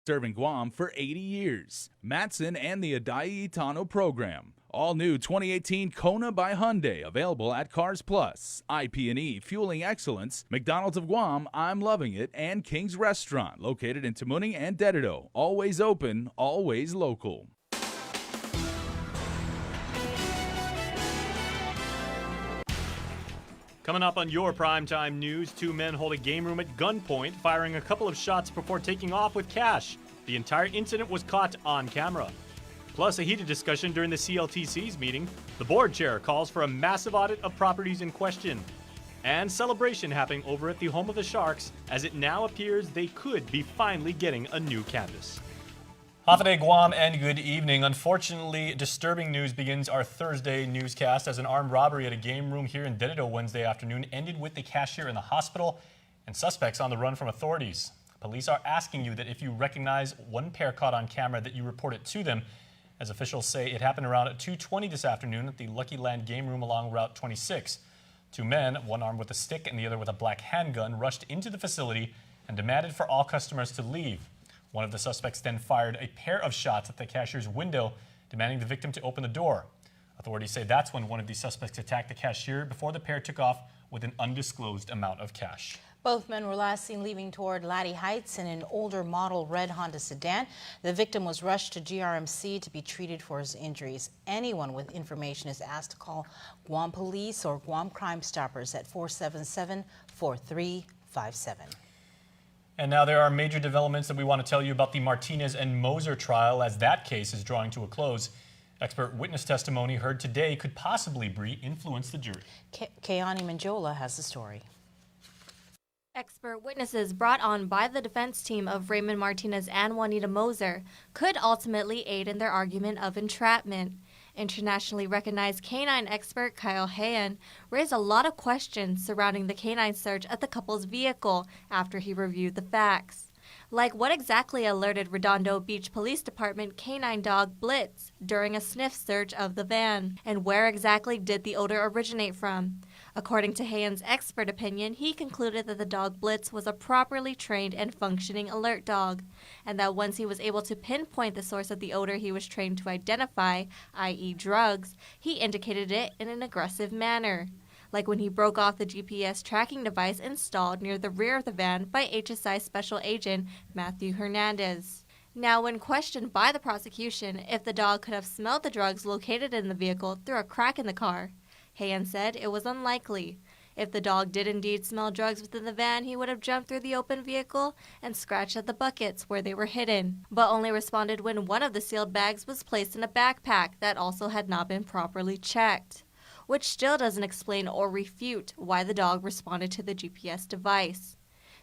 serving Guam for 80 years. Matson and the Adai Itano program. All new 2018 Kona by Hyundai, available at Cars Plus. IP&E, fueling excellence. McDonald's of Guam, I'm loving it. And King's Restaurant, located in Tamuning and Dededo. Always open, always local. Coming up on your primetime news, two men hold a game room at gunpoint, firing a couple of shots before taking off with cash. The entire incident was caught on camera. Plus, a heated discussion during the CLTC's meeting. The board chair calls for a massive audit of properties in question. And celebration happening over at the home of the Sharks, as it now appears they could be finally getting a new canvas. Hafaday Guam and good evening. Unfortunately, disturbing news begins our Thursday newscast as an armed robbery at a game room here in Dededo Wednesday afternoon ended with the cashier in the hospital and suspects on the run from authorities. Police are asking you that if you recognize one pair caught on camera that you report it to them, as officials say it happened around 2:20 this afternoon at the Lucky Land game room along Route 26. Two men, one armed with a stick and the other with a black handgun, rushed into the facility and demanded for all customers to leave. One of the suspects then fired a pair of shots at the cashier's window, demanding the victim to open the door. Authorities say that's when one of the suspects attacked the cashier before the pair took off with an undisclosed amount of cash. Both men were last seen leaving toward Laddie Heights in an older model red Honda sedan. The victim was rushed to GRMC to be treated for his injuries. Anyone with information is asked to call Guam Police or Guam Crime Stoppers at 477-4357. And now there are major developments that we want to tell you about the Martinez and Moser trial as that case is drawing to a close. Expert witness testimony heard today could possibly influence the jury. Keani Manjola has the story. Expert witnesses brought on by the defense team of Raymond Martinez and Juanita Moser could ultimately aid in their argument of entrapment. Internationally recognized canine expert Kyle Hayan raised a lot of questions surrounding the canine search at the couple's vehicle after he reviewed the facts. Like what exactly alerted Redondo Beach Police Department canine dog Blitz during a sniff search of the van, and where exactly did the odor originate from? According to Hayan's expert opinion, he concluded that the dog Blitz was a properly trained and functioning alert dog, and that once he was able to pinpoint the source of the odor he was trained to identify, i.e. drugs, he indicated it in an aggressive manner, like when he broke off the GPS tracking device installed near the rear of the van by HSI Special Agent Matthew Hernandez. Now, when questioned by the prosecution if the dog could have smelled the drugs located in the vehicle through a crack in the car, Hayan said it was unlikely. If the dog did indeed smell drugs within the van, he would have jumped through the open vehicle and scratched at the buckets where they were hidden, but only responded when one of the sealed bags was placed in a backpack that also had not been properly checked, which still doesn't explain or refute why the dog responded to the GPS device.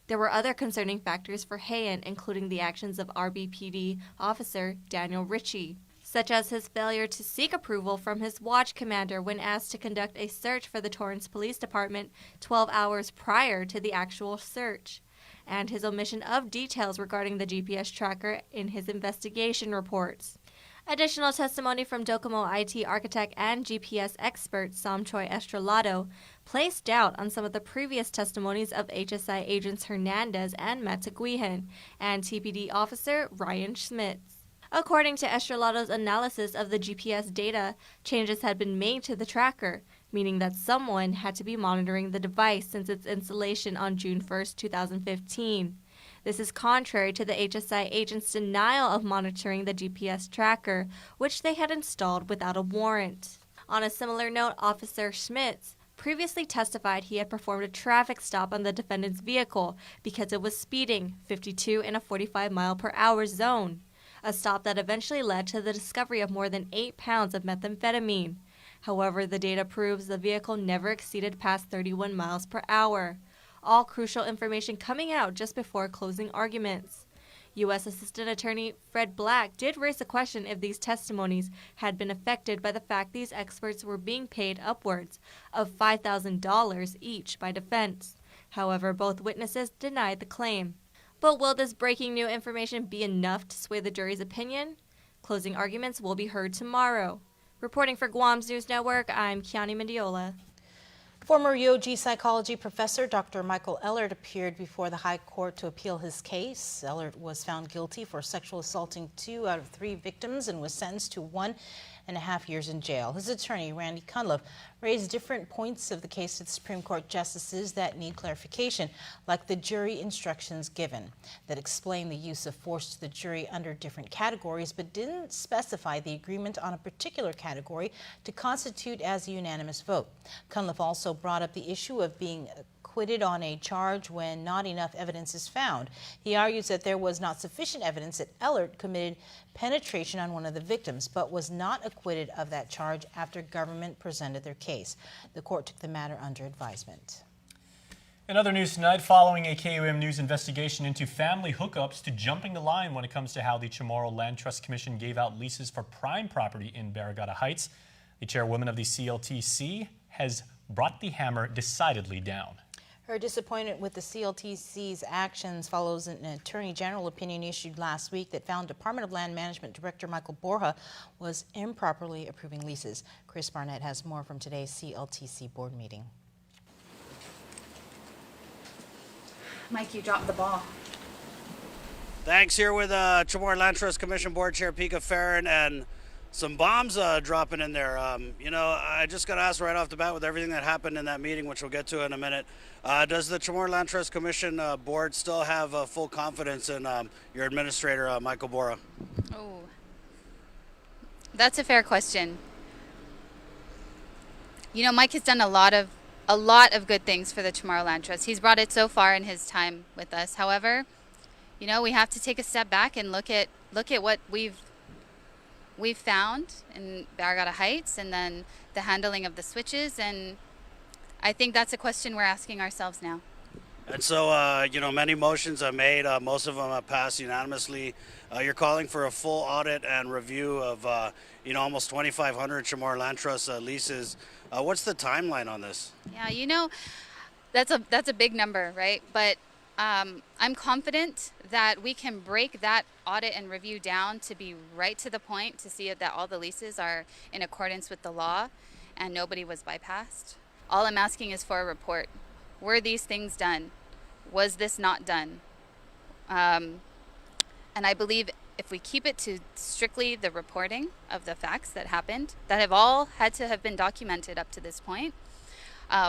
There were other concerning factors for Hayan, including the actions of RBPD officer Daniel Ritchie, such as his failure to seek approval from his watch commander when asked to conduct a search for the Torrance Police Department 12 hours prior to the actual search, and his omission of details regarding the GPS tracker in his investigation reports. Additional testimony from Docomo IT architect and GPS expert Sam Choi Estrelado placed doubt on some of the previous testimonies of HSI agents Hernandez and Mataguihan and TPD officer Ryan Schmitz. According to Estrelado's analysis of the GPS data, changes had been made to the tracker, meaning that someone had to be monitoring the device since its installation on June 1, 2015. This is contrary to the HSI agents' denial of monitoring the GPS tracker, which they had installed without a warrant. On a similar note, Officer Schmitz previously testified he had performed a traffic stop on the defendant's vehicle because it was speeding 52 in a 45-mile-per-hour zone, a stop that eventually led to the discovery of more than 8 pounds of methamphetamine. However, the data proves the vehicle never exceeded past 31 miles per hour. All crucial information coming out just before closing arguments. U.S. Assistant Attorney Fred Black did raise the question if these testimonies had been affected by the fact these experts were being paid upwards of $5,000 each by defense. However, both witnesses denied the claim. But will this breaking new information be enough to sway the jury's opinion? Closing arguments will be heard tomorrow. Reporting for Guam's News Network, I'm Keani Mendiola. Former UOG psychology professor Dr. Michael Ellert appeared before the High Court to appeal his case. Ellert was found guilty for sexual assaulting 2 out of 3 victims and was sentenced to 1.5 years in jail. His attorney, Randy Cunliffe, raised different points of the case to the Supreme Court justices that need clarification, like the jury instructions given that explain the use of force to the jury under different categories, but didn't specify the agreement on a particular category to constitute as a unanimous vote. Cunliffe also brought up the issue of being acquitted on a charge when not enough evidence is found. He argues that there was not sufficient evidence that Ellert committed penetration on one of the victims, but was not acquitted of that charge after government presented their case. The court took the matter under advisement. In other news tonight, following a KUAM News investigation into family hookups to jumping the line when it comes to how the Chamorro Land Trust Commission gave out leases for prime property in Barrigada Heights, the chairwoman of the CLTC has brought the hammer decidedly down. Her disappointment with the CLTC's actions follows an Attorney General opinion issued last week that found Department of Land Management Director Michael Borja was improperly approving leases. Chris Barnett has more from today's CLTC board meeting. Mike, you dropped the ball. Thanks. Here with Chamorro Land Trust Commission Board Chair Pika Farron, and some bombs dropping in there. You know, I just got asked right off the bat with everything that happened in that meeting, which we'll get to in a minute. Does the Chamorro Land Trust Commission board still have full confidence in your administrator, Michael Borja? Oh, that's a fair question. You know, Mike has done a lot of good things for the Chamorro Land Trust. He's brought it so far in his time with us. However, you know, we have to take a step back and look at what we've found in Barrigada Heights, and then the handling of the switches, and I think that's a question we're asking ourselves now. And so, you know, many motions are made. Most of them have passed unanimously. You're calling for a full audit and review of, you know, almost 2,500 Chamorro Land Trust leases. What's the timeline on this? Yeah, you know, that's a big number, right? But I'm confident that we can break that audit and review down to be right to the point, to see that all the leases are in accordance with the law and nobody was bypassed. All I'm asking is for a report. Were these things done? Was this not done? And I believe if we keep it to strictly the reporting of the facts that happened, that have all had to have been documented up to this point,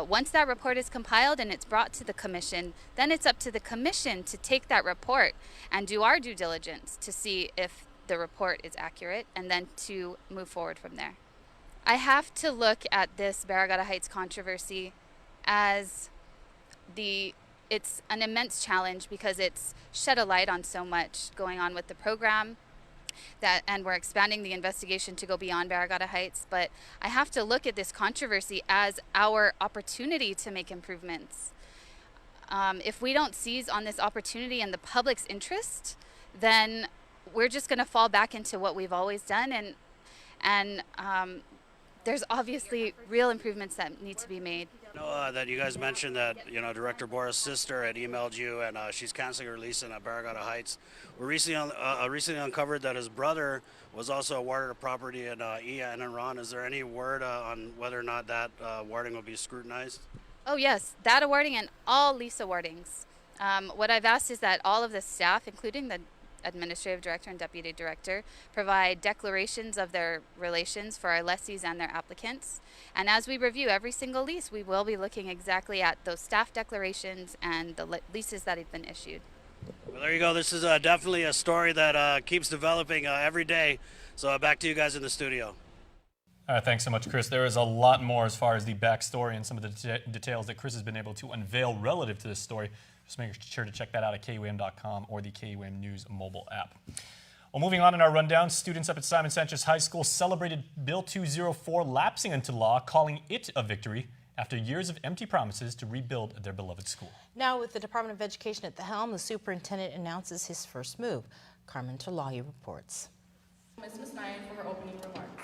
once that report is compiled and it's brought to the commission, then it's up to the commission to take that report and do our due diligence to see if the report is accurate, and then to move forward from there. I have to look at this Barrigada Heights controversy as it's an immense challenge, because it's shed a light on so much going on with the program, and we're expanding the investigation to go beyond Barrigada Heights. But I have to look at this controversy as our opportunity to make improvements. If we don't seize on this opportunity and the public's interest, then we're just going to fall back into what we've always done, and there's obviously real improvements that need to be made. I know that you guys mentioned that, you know, Director Borja's sister had emailed you, and she's canceling her lease in Barrigada Heights. We recently uncovered that his brother was also awarded a property in Ian and Ron. Is there any word on whether or not that awarding will be scrutinized? Oh yes, that awarding and all lease awardings. What I've asked is that all of the staff, including the administrative director and deputy director, provide declarations of their relations for our lessees and their applicants. And as we review every single lease, we will be looking exactly at those staff declarations and the leases that have been issued. Well, there you go. This is definitely a story that keeps developing every day. So back to you guys in the studio. All right, thanks so much, Chris. There is a lot more as far as the backstory and some of the details that Chris has been able to unveil relative to this story. Just make sure to check that out at KUAM.com or the KUAM News mobile app. Well, moving on in our rundown, students up at Simon Sanchez High School celebrated Bill 204 lapsing into law, calling it a victory after years of empty promises to rebuild their beloved school. Now, with the Department of Education at the helm, the superintendent announces his first move. Carmen Talahi reports. Ms. Misnayan for her opening remarks.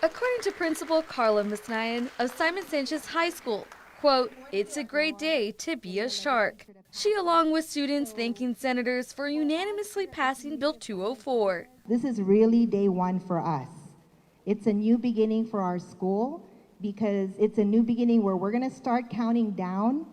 According to Principal Carla Misnayan of Simon Sanchez High School, quote, "It's a great day to be a shark." She, along with students, thanking senators for unanimously passing Bill 204. This is really day one for us. It's a new beginning for our school, because it's a new beginning where we're going to start counting down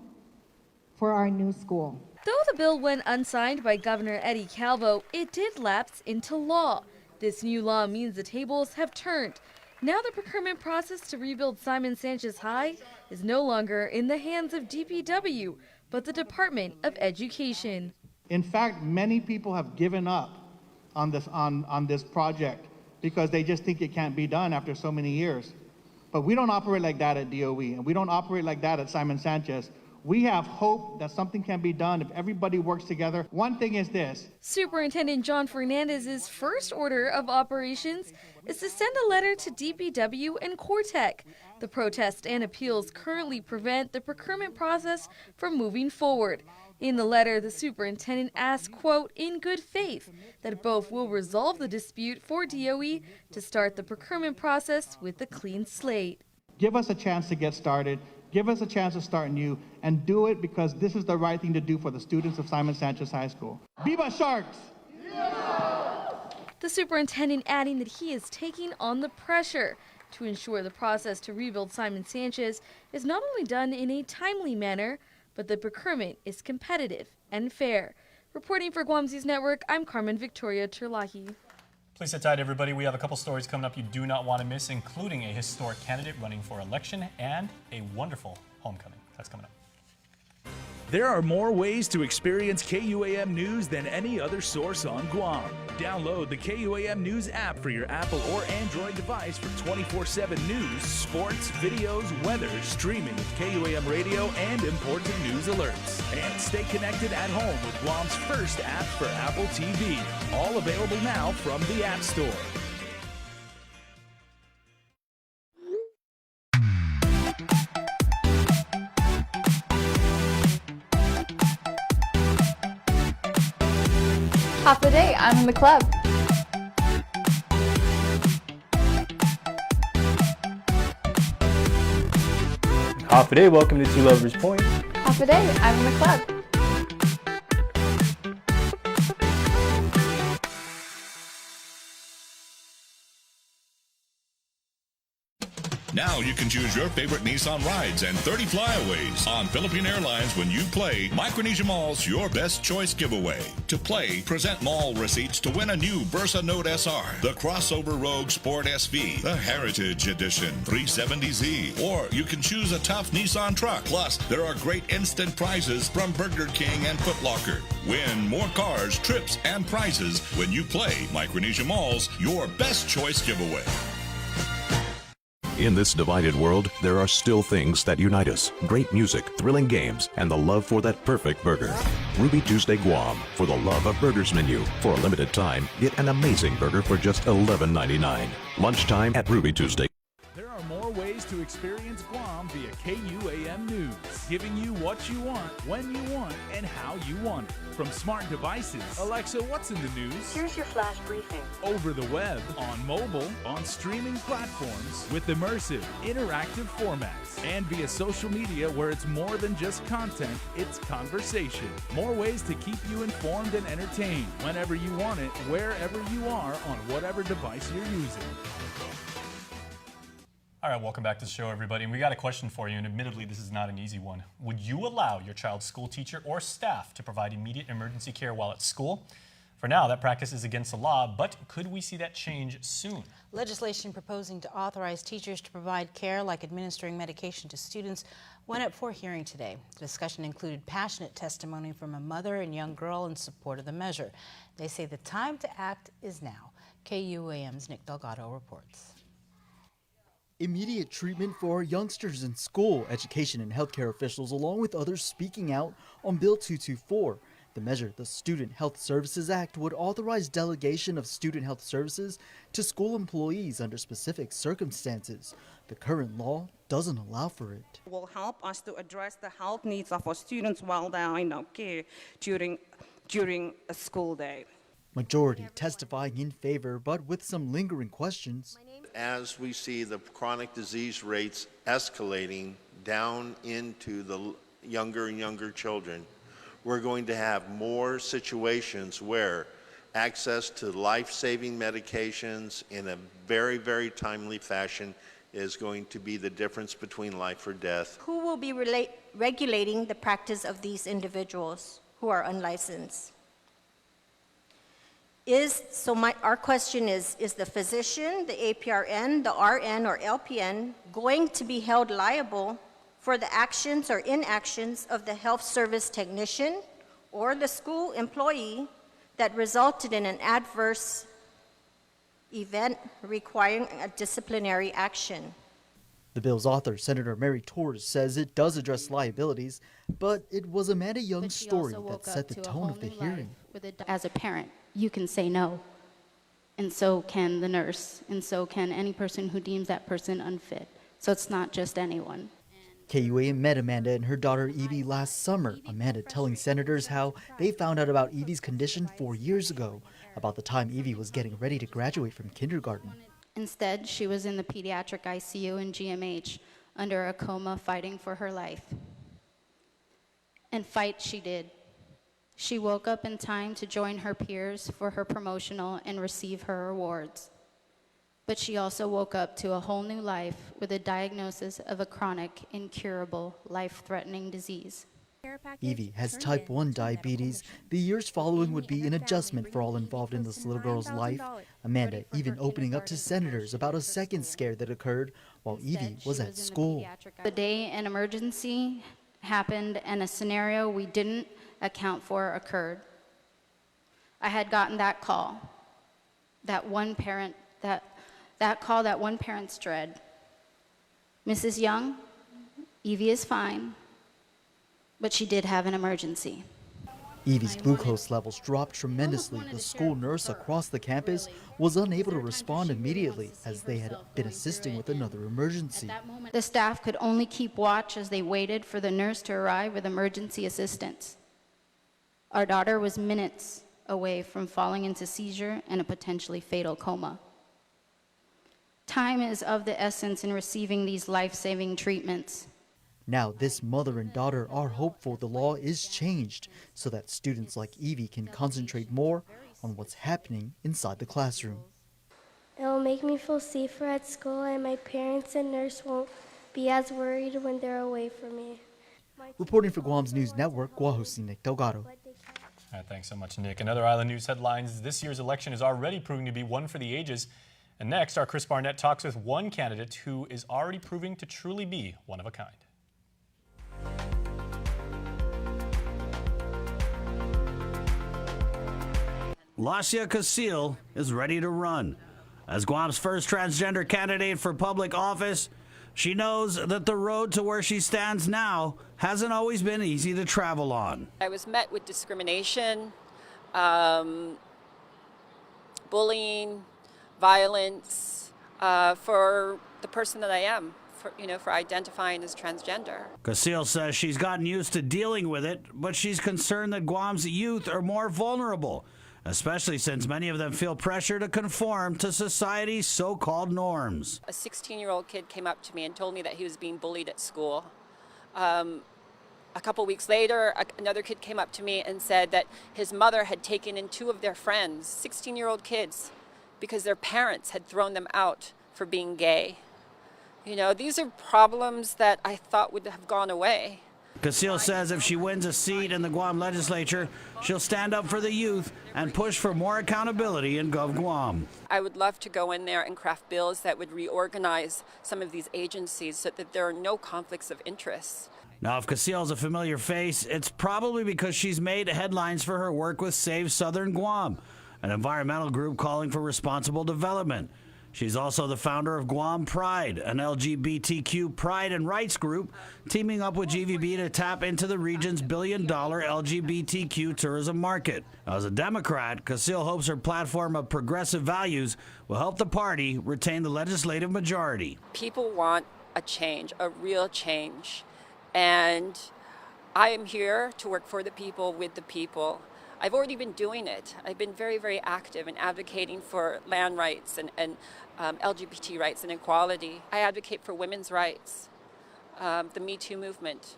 for our new school. Though the bill went unsigned by Governor Eddie Calvo, it did lapse into law. This new law means the tables have turned. Now the procurement process to rebuild Simon Sanchez High is no longer in the hands of DPW, but the Department of Education. In fact, many people have given up on this project because they just think it can't be done after so many years. But we don't operate like that at DOE, and we don't operate like that at Simon Sanchez. We have hope that something can be done if everybody works together. One thing is this. Superintendent John Fernandez's first order of operations is to send a letter to DPW and Cortec. The protests and appeals currently prevent the procurement process from moving forward. In the letter, the superintendent asked, quote, in good faith, that both will resolve the dispute for DOE to start the procurement process with a clean slate. Give us a chance to get started. Give us a chance to start new, and do it because this is the right thing to do for the students of Simon Sanchez High School. Viva Sharks! The superintendent adding that he is taking on the pressure to ensure the process to rebuild Simon Sanchez is not only done in a timely manner, but the procurement is competitive and fair. Reporting for Guam's News Network, I'm Carmen Victoria Terlahi. Please sit tight, everybody. We have a couple stories coming up you do not want to miss, including a historic candidate running for election and a wonderful homecoming. That's coming up. There are more ways to experience KUAM News than any other source on Guam. Download the KUAM News app for your Apple or Android device for 24/7 news, sports, videos, weather, streaming, KUAM radio, and important news alerts. And stay connected at home with Guam's first app for Apple TV. All available now from the App Store. Half the day, I'm in the club. Half a day, welcome to Two Lovers Point. Half the day, I'm in the club. Now you can choose your favorite Nissan rides and 30 flyaways on Philippine Airlines when you play Micronesia Mall's Your Best Choice giveaway. To play, present mall receipts to win a new Versa Note SR, the Crossover Rogue Sport SV, the Heritage Edition 370Z, or you can choose a tough Nissan truck. Plus, there are great instant prizes from Burger King and Foot Locker. Win more cars, trips, and prizes when you play Micronesia Mall's Your Best Choice giveaway. In this divided world, there are still things that unite us. Great music, thrilling games, and the love for that perfect burger. Ruby Tuesday Guam, for the love of burgers menu. For a limited time, get an amazing burger for just $11.99. Lunchtime at Ruby Tuesday. There are more ways to experience Guam via KUAM News, giving you what you want, when you want, and how you want it. From smart devices, Alexa, what's in the news? Here's your flash briefing. Over the web, on mobile, on streaming platforms, with immersive, interactive formats, and via social media where it's more than just content, it's conversation. More ways to keep you informed and entertained whenever you want it, wherever you are, on whatever device you're using. All right, welcome back to the show, everybody. And we got a question for you, and admittedly, this is not an easy one. Would you allow your child's school teacher or staff to provide immediate emergency care while at school? For now, that practice is against the law, but could we see that change soon? Legislation proposing to authorize teachers to provide care like administering medication to students went up for hearing today. The discussion included passionate testimony from a mother and young girl in support of the measure. They say the time to act is now. KUAM's Nick Delgado reports. Immediate treatment for our youngsters in school, education and healthcare officials, along with others speaking out on Bill 224. The measure, the Student Health Services Act, would authorize delegation of student health services to school employees under specific circumstances. The current law doesn't allow for it. It will help us to address the health needs of our students while they are in our care during a school day. Majority testifying in favor, but with some lingering questions. As we see the chronic disease rates escalating down into the younger and younger children, we're going to have more situations where access to life-saving medications in a very, very timely fashion is going to be the difference between life or death. Who will be regulating the practice of these individuals who are unlicensed? Our question is the physician, the APRN, the RN, or LPN going to be held liable for the actions or inactions of the health service technician or the school employee that resulted in an adverse event requiring a disciplinary action? The bill's author, Senator Mary Torres, says it does address liabilities, but it was Amanda Young's story that set the tone of the hearing. As a parent, you can say no, and so can the nurse, and so can any person who deems that person unfit. So it's not just anyone. KUAM met Amanda and her daughter Evie last summer. Amanda telling senators how they found out about Evie's condition 4 years ago, about the time Evie was getting ready to graduate from kindergarten. Instead, she was in the pediatric ICU in GMH under a coma, fighting for her life. And fight she did. She woke up in time to join her peers for her promotional and receive her awards. But she also woke up to a whole new life with a diagnosis of a chronic, incurable, life-threatening disease. Evie has type 1 diabetes. The years following would be an adjustment for all involved in this little girl's life. Amanda even opening up to senators about a second scare that occurred while Evie was at school. The day an emergency happened and a scenario we didn't account for occurred. I had gotten that call, that one parent's dread. Mrs. Young, Evie is fine, but she did have an emergency. Evie's glucose levels dropped tremendously. The school nurse across the campus was unable to respond immediately as they had been assisting with another emergency. The staff could only keep watch as they waited for the nurse to arrive with emergency assistance. Our daughter was minutes away from falling into seizure and a potentially fatal coma. Time is of the essence in receiving these life-saving treatments. Now, this mother and daughter are hopeful the law is changed so that students like Evie can concentrate more on what's happening inside the classroom. It'll make me feel safer at school, and my parents and nurse won't be as worried when they're away from me. Reporting for Guam's News Network, Guahosi Nick Delgado. All right, thanks so much, Nick. Another Island News headlines. This year's election is already proving to be one for the ages. And next, our Chris Barnett talks with one candidate who is already proving to truly be one of a kind. Lacia Casil is ready to run. As Guam's first transgender candidate for public office, she knows that the road to where she stands now hasn't always been easy to travel on. I was met with discrimination, bullying, violence for the person that I am, for identifying as transgender. Casil says she's gotten used to dealing with it, but she's concerned that Guam's youth are more vulnerable, especially since many of them feel pressure to conform to society's so-called norms. A 16-year-old kid came up to me and told me that he was being bullied at school. A couple weeks later, another kid came up to me and said that his mother had taken in 2 of their friends, 16-year-old kids, because their parents had thrown them out for being gay. You know, these are problems that I thought would have gone away. Casil says if she wins a seat in the Guam legislature, she'll stand up for the youth and push for more accountability in Gov Guam. I would love to go in there and craft bills that would reorganize some of these agencies so that there are no conflicts of interest. Now, if Casil's a familiar face, it's probably because she's made headlines for her work with Save Southern Guam, an environmental group calling for responsible development. She's also the founder of Guam Pride, an LGBTQ pride and rights group, teaming up with GVB to tap into the region's billion-dollar LGBTQ tourism market. As a Democrat, Casil hopes her platform of progressive values will help the party retain the legislative majority. People want a change, a real change, and I am here to work for the people, with the people. I've already been doing it. I've been very, very active in advocating for land rights and LGBT rights and equality. I advocate for women's rights, the Me Too movement.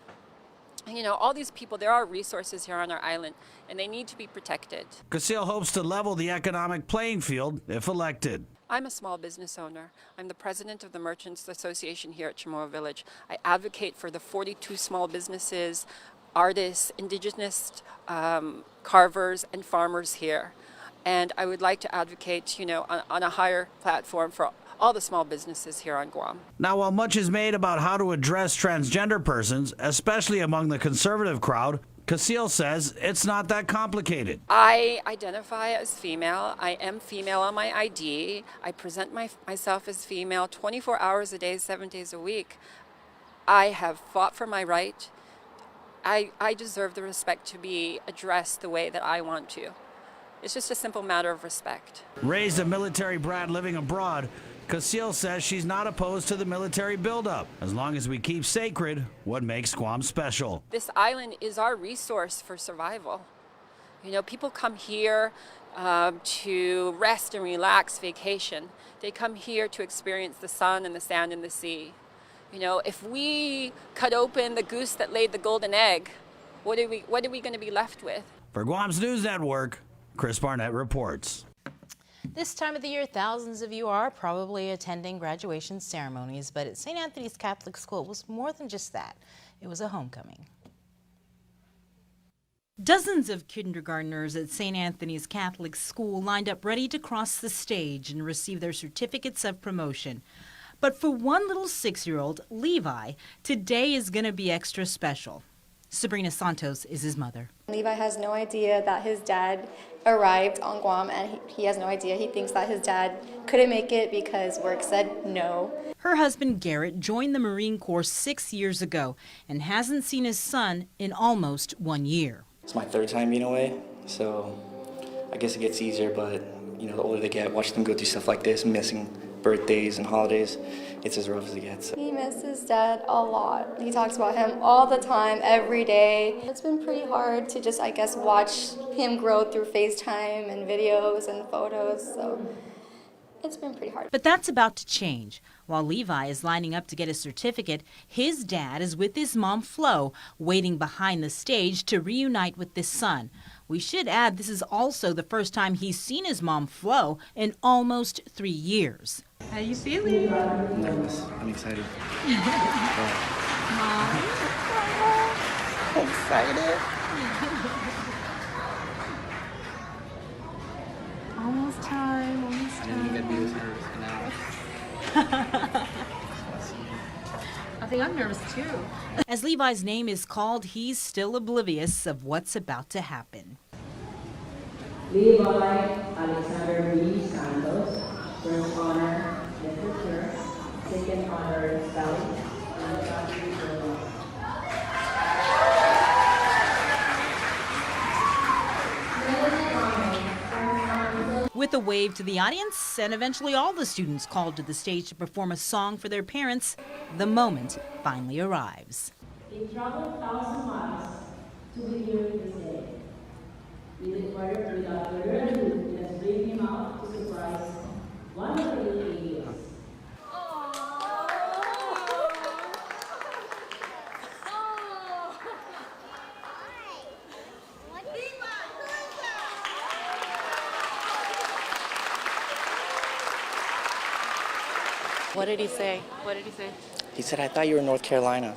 You know, all these people, there are resources here on our island, and they need to be protected. Casil hopes to level the economic playing field if elected. I'm a small business owner. I'm the president of the Merchants Association here at Chamorro Village. I advocate for the 42 small businesses, artists, indigenous carvers, and farmers here. And I would like to advocate, on a higher platform for all the small businesses here on Guam. Now, while much is made about how to address transgender persons, especially among the conservative crowd, Casil says it's not that complicated. I identify as female. I am female on my ID. I present myself as female 24 hours a day, 7 days a week. I have fought for my right. I deserve the respect to be addressed the way that I want to. It's just a simple matter of respect. Raised a military brat living abroad, Casil says she's not opposed to the military buildup, as long as we keep sacred what makes Guam special. This island is our resource for survival. People come here to rest and relax, vacation. They come here to experience the sun and the sand and the sea. If we cut open the goose that laid the golden egg, what are we going to be left with? For Guam's News Network, Chris Barnett reports. This time of the year, thousands of you are probably attending graduation ceremonies, but at St. Anthony's Catholic School, it was more than just that. It was a homecoming. Dozens of kindergartners at St. Anthony's Catholic School lined up ready to cross the stage and receive their certificates of promotion. But for one little 6-year-old, Levi, today is going to be extra special. Sabrina Santos is his mother. Levi has no idea that his dad arrived on Guam, and he has no idea. He thinks that his dad couldn't make it because work said no. Her husband Garrett joined the Marine Corps 6 years ago and hasn't seen his son in almost 1 year. It's my third time being away, so I guess it gets easier, but the older they get, watch them go through stuff like this, missing birthdays and holidays, it's as rough as it gets. He misses dad a lot. He talks about him all the time, every day. It's been pretty hard to just, watch him grow through FaceTime and videos and photos, so it's been pretty hard. But that's about to change. While Levi is lining up to get his certificate, his dad is with his mom, Flo, waiting behind the stage to reunite with his son. We should add this is also the first time he's seen his mom, Flo, in almost 3 years. How you feeling? Nervous. I'm excited. Mom. Excited. Almost time, almost I didn't think I'd be this nervous now. I think I'm nervous too. As Levi's name is called, he's still oblivious of what's about to happen. Levi Alexander B. Santos, first honor, literature, second honor, Sally, With a wave to the audience and eventually all the students called to the stage to perform a song for their parents, the moment finally arrives. He traveled 1,000 miles to be here this day. Without further ado, let's bring him out to surprise one of the little angels. What did he say? What did he say? He said, I thought you were in North Carolina.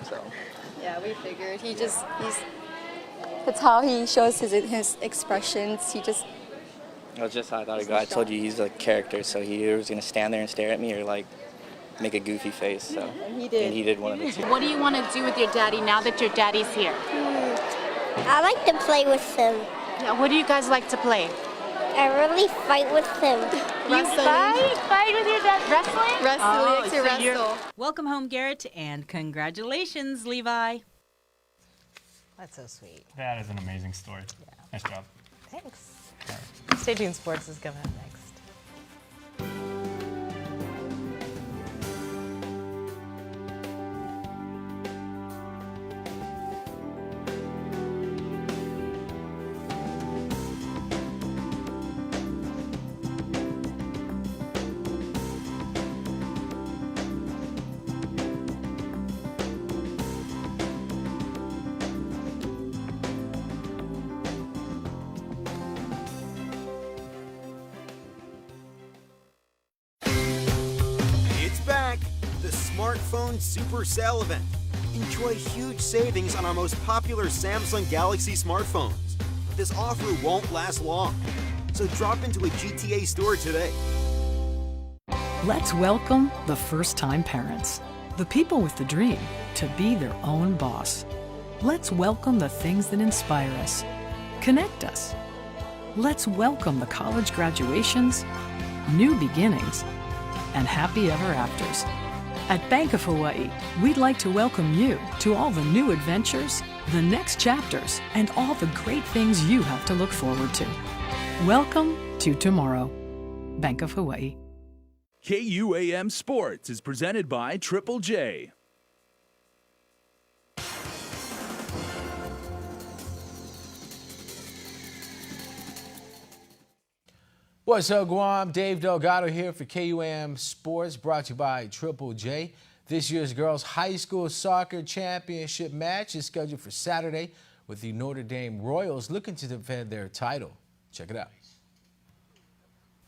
So. Yeah, we figured. That's how he shows his expressions. That's just how I thought it'd go. I told you he's a character, so he either was going to stand there and stare at me or make a goofy face. So he did. And he did one of the two. What do you want to do with your daddy now that your daddy's here? I like to play with him. Yeah, what do you guys like to play? I really fight with him. You fight with your dad? Wrestling? Wrestling, to wrestle. Welcome home, Garrett, and congratulations, Levi. That's so sweet. That is an amazing story. Yeah. Nice job. Thanks. Stay tuned, sports is coming up next. Smartphone Super Sale event. Enjoy huge savings on our most popular Samsung Galaxy smartphones. But this offer won't last long, so drop into a GTA store today. Let's welcome the first-time parents, the people with the dream to be their own boss. Let's welcome the things that inspire us, connect us. Let's welcome the college graduations, new beginnings, and happy ever afters. At Bank of Hawaii, we'd like to welcome you to all the new adventures, the next chapters, and all the great things you have to look forward to. Welcome to tomorrow. Bank of Hawaii. KUAM Sports is presented by Triple J. What's up, Guam? Dave Delgado here for KUAM Sports, brought to you by Triple J. This year's girls' high school soccer championship match is scheduled for Saturday, with the Notre Dame Royals looking to defend their title. Check it out.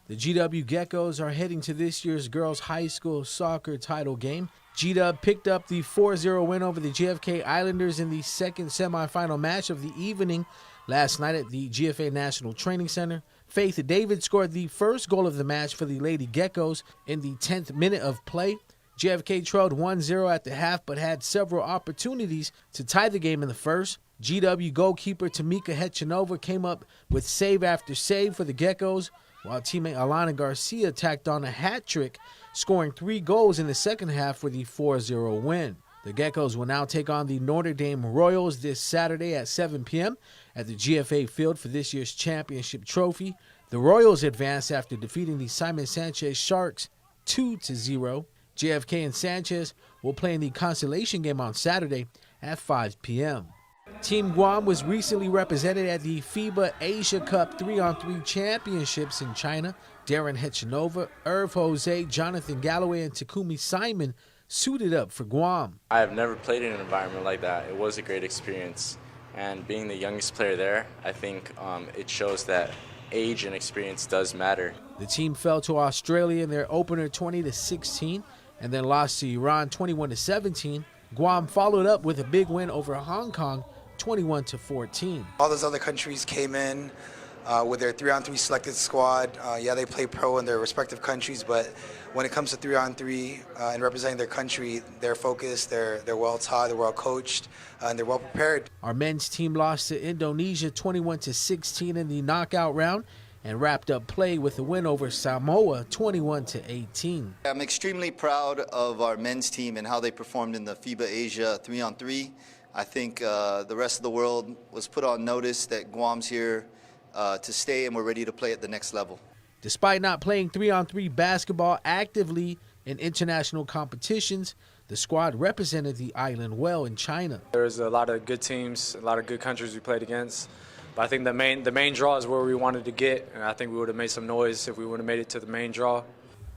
The GW Geckos are heading to this year's girls' high school soccer title game. GW picked up the 4-0 win over the JFK Islanders in the second semifinal match of the evening last night at the GFA National Training Center. Faith David scored the first goal of the match for the Lady Geckos in the 10th minute of play. JFK trailed 1-0 at the half, but had several opportunities to tie the game in the first. GW goalkeeper Tamika Hechanova came up with save after save for the Geckos, while teammate Alana Garcia tacked on a hat trick, scoring 3 goals in the second half for the 4-0 win. The Geckos will now take on the Notre Dame Royals this Saturday at 7 p.m. at the GFA field for this year's championship trophy. The Royals advance after defeating the Simon Sanchez Sharks 2-0. JFK and Sanchez will play in the consolation game on Saturday at 5 p.m. Team Guam was recently represented at the FIBA Asia Cup 3-on-3 championships in China. Darren Hechanova, Irv Jose, Jonathan Galloway, and Takumi Simon suited up for Guam. I have never played in an environment like that. It was a great experience. And being the youngest player there, I think it shows that age and experience does matter. The team fell to Australia in their opener 20-16 and then lost to Iran 21-17. Guam followed up with a big win over Hong Kong 21-14. All those other countries came in with their 3-on-3 selected squad. Yeah, they play pro in their respective countries, but when it comes to 3-on-3 and representing their country, they're focused, they're well taught, they're well coached, and they're well prepared. Our men's team lost to Indonesia 21-16 in the knockout round and wrapped up play with a win over Samoa 21-18. I'm extremely proud of our men's team and how they performed in the FIBA Asia 3-on-3. I think the rest of the world was put on notice that Guam's here to stay and we're ready to play at the next level. Despite not playing 3-on-3 basketball actively in international competitions, the squad represented the island well in China. There's a lot of good teams, a lot of good countries we played against. But I think the main draw is where we wanted to get, and I think we would have made some noise if we would have made it to the main draw.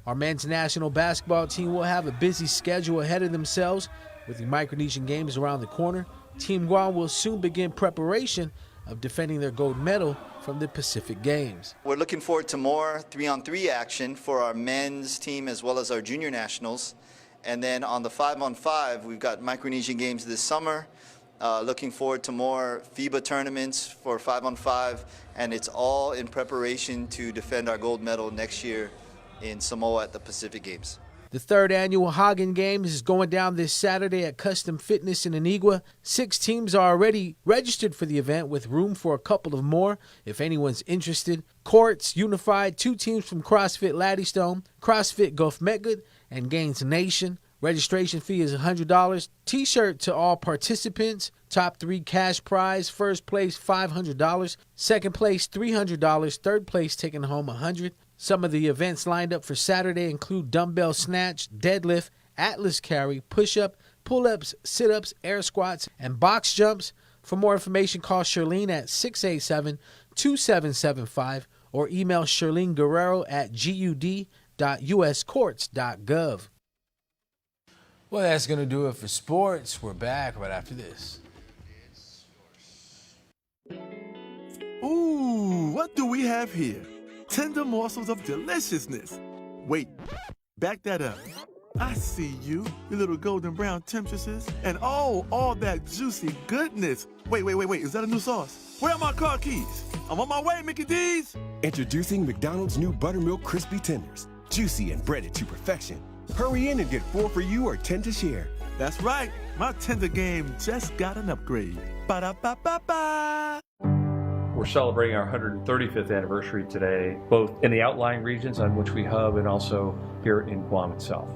Our men's national basketball team will have a busy schedule ahead of themselves with the Micronesian Games around the corner. Team Guam will soon begin preparation of defending their gold medal from the Pacific Games. We're looking forward to more 3-on-3 action for our men's team as well as our junior nationals. And then on the 5-on-5, we've got Micronesian Games this summer. Looking forward to more FIBA tournaments for 5-on-5, and it's all in preparation to defend our gold medal next year in Samoa at the Pacific Games. The third annual Hagen Games is going down this Saturday at Custom Fitness in Antigua. 6 teams are already registered for the event with room for a couple of more if anyone's interested. Courts unified 2 teams from CrossFit Laddystone, CrossFit Gulf Medgood, and Gaines Nation. Registration fee is $100. T-shirt to all participants. Top 3 cash prize. First place $500. Second place $300. Third place taking home $100. Some of the events lined up for Saturday include dumbbell snatch, deadlift, atlas carry, push-up, pull-ups, sit-ups, air squats, and box jumps. For more information, call Shirlene at 687-2775 or email Shirlene Guerrero at gud.uscourts.gov. Well, that's going to do it for sports. We're back right after this. Ooh, what do we have here? Tender morsels of deliciousness. Wait, back that up. I see you, your little golden brown temptresses, and oh, all that juicy goodness. Wait, is that a new sauce? Where are my car keys? I'm on my way, Mickey D's. Introducing McDonald's new Buttermilk Crispy Tenders. Juicy and breaded to perfection. Hurry in and get 4 for you or 10 to share. That's right, my tender game just got an upgrade. Ba-da-ba-ba-ba. We're celebrating our 135th anniversary today, both in the outlying regions on which we hub and also here in Guam itself.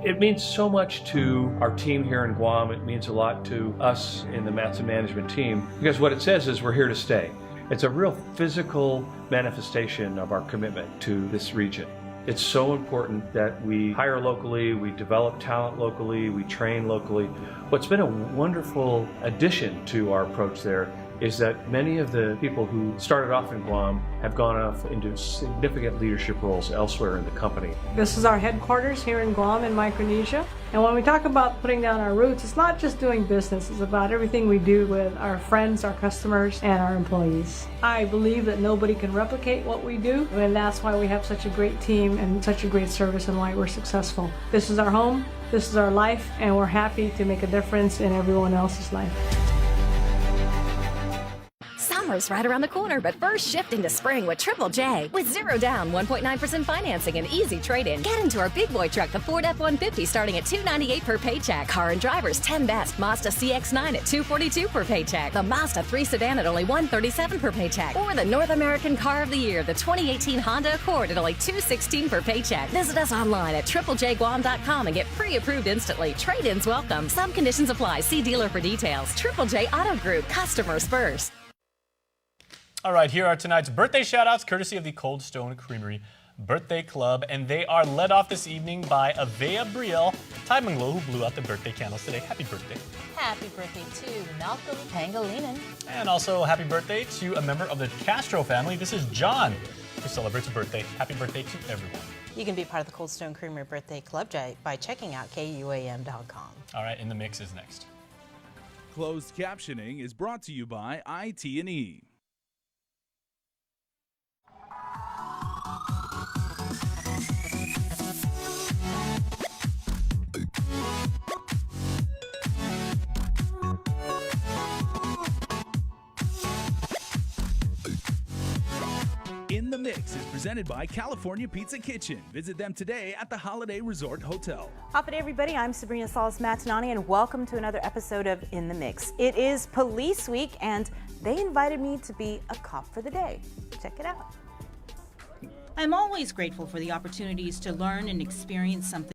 It means so much to our team here in Guam. It means a lot to us in the Matson management team, because what it says is we're here to stay. It's a real physical manifestation of our commitment to this region. It's so important that we hire locally, we develop talent locally, we train locally. What's been a wonderful addition to our approach there is that many of the people who started off in Guam have gone off into significant leadership roles elsewhere in the company. This is our headquarters here in Guam in Micronesia. And when we talk about putting down our roots, it's not just doing business, it's about everything we do with our friends, our customers, and our employees. I believe that nobody can replicate what we do, and that's why we have such a great team and such a great service and why we're successful. This is our home, this is our life, and we're happy to make a difference in everyone else's life. Summer's right around the corner, but first shift into spring with Triple J. With 0 down, 1.9% financing, and easy trade-in. Get into our big boy truck, the Ford F-150, starting at $298 per paycheck. Car and Driver's 10 Best Mazda CX-9 at $242 per paycheck. The Mazda 3 Sedan at only $137 per paycheck. Or the North American Car of the Year, the 2018 Honda Accord at only $216 per paycheck. Visit us online at triplejguam.com and get pre-approved instantly. Trade-ins welcome. Some conditions apply. See dealer for details. Triple J Auto Group. Customers first. All right, here are tonight's birthday shout-outs, courtesy of the Cold Stone Creamery Birthday Club, and they are led off this evening by Avea Brielle Taimanglo, who blew out the birthday candles today. Happy birthday. Happy birthday to Malcolm Pangilinan. And also happy birthday to a member of the Castro family. This is John, who celebrates a birthday. Happy birthday to everyone. You can be part of the Cold Stone Creamery Birthday Club by checking out KUAM.com. All right, In the Mix is next. Closed captioning is brought to you by IT&E. In the Mix is presented by California Pizza Kitchen. Visit them today at the Holiday Resort Hotel. Top day, everybody. I'm Sabrina Salas-Matanani, and welcome to another episode of In the Mix. It is Police Week, and they invited me to be a cop for the day. Check it out. I'm always grateful for the opportunities to learn and experience something